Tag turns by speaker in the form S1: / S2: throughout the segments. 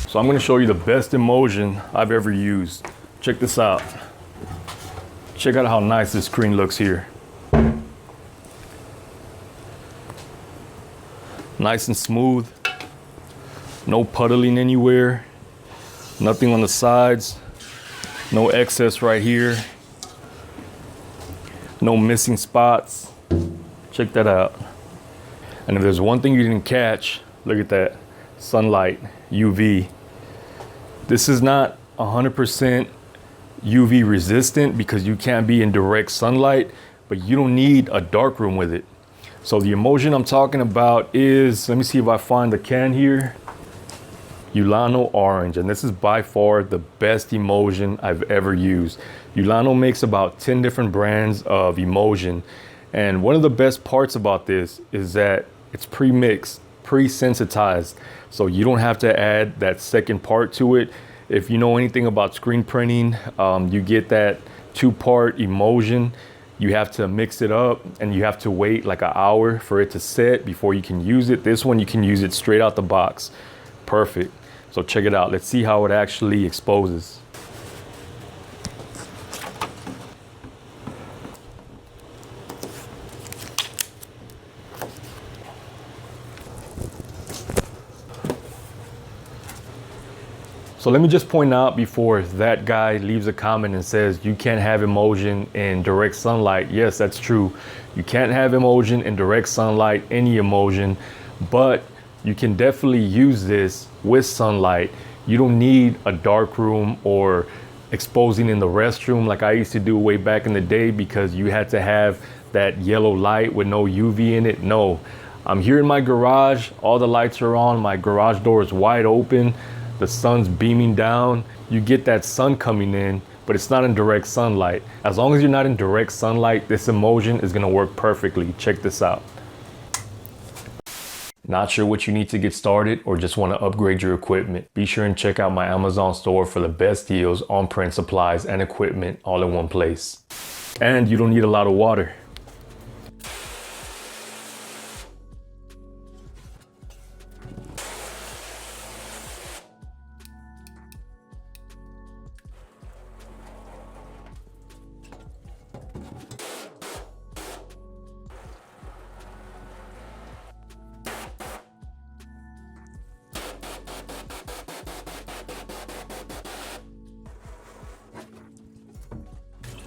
S1: So I'm gonna show you the best emulsion I've ever used. Check this out. Check out how nice this screen looks here. Nice and smooth. No puddling anywhere. Nothing on the sides. No excess right here. No missing spots. Check that out. And if there's one thing you didn't catch, look at that. Sunlight, UV. This is not 100% UV resistant because you can't be in direct sunlight, but you don't need a dark room with it. So the emulsion I'm talking about is, let me see if I find the can here. Ulano Orange, and this is by far the best emulsion I've ever used. Ulano makes about 10 different brands of emulsion, and one of the best parts about this is that it's pre-mixed, pre-sensitized, so you don't have to add that second part to it. If you know anything about screen printing, you get that 2-part emulsion. You have to mix it up and you have to wait like an hour for it to set before you can use it. This one you can use it straight out the box. Perfect. So check it out. Let's see how it actually exposes. So let me just point out before that guy leaves a comment and says you can't have emulsion in direct sunlight. Yes, that's true. You can't have emulsion in direct sunlight, any emulsion, but you can definitely use this with sunlight. You don't need a dark room or exposing in the restroom like I used to do way back in the day because you had to have that yellow light with no UV in it. No, I'm here in my garage. All the lights are on. My garage door is wide open. The sun's beaming down. You get that sun coming in, but it's not in direct sunlight. As long as you're not in direct sunlight, this emulsion is gonna work perfectly. Check this out. Not sure what you need to get started or just want to upgrade your equipment? Be sure and check out my Amazon store for the best deals on print supplies and equipment all in one place. And you don't need a lot of water.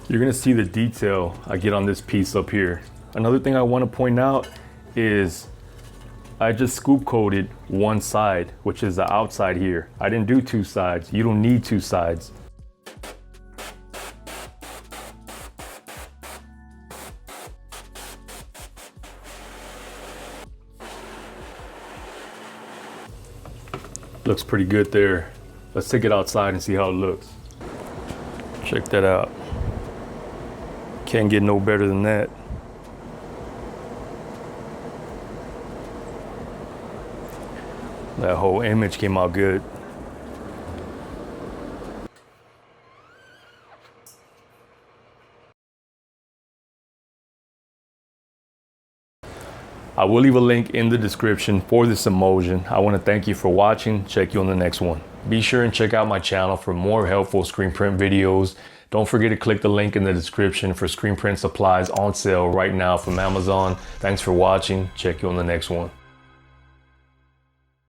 S1: You're gonna see the detail I get on this piece up here. Another thing I wanna point out is I just scoop coated one side, which is the outside here. I didn't do two sides. You don't need two sides. Looks pretty good there. Let's take it outside and see how it looks. Check that out. Can't get no better than that. That whole image came out good. I will leave a link in the description for this emulsion. I want to thank you for watching. Check you on the next one. Be sure and check out my channel for more helpful screen print videos. Don't forget to click the link in the description for screen print supplies on sale right now from Amazon. Thanks for watching. Check you on the next one.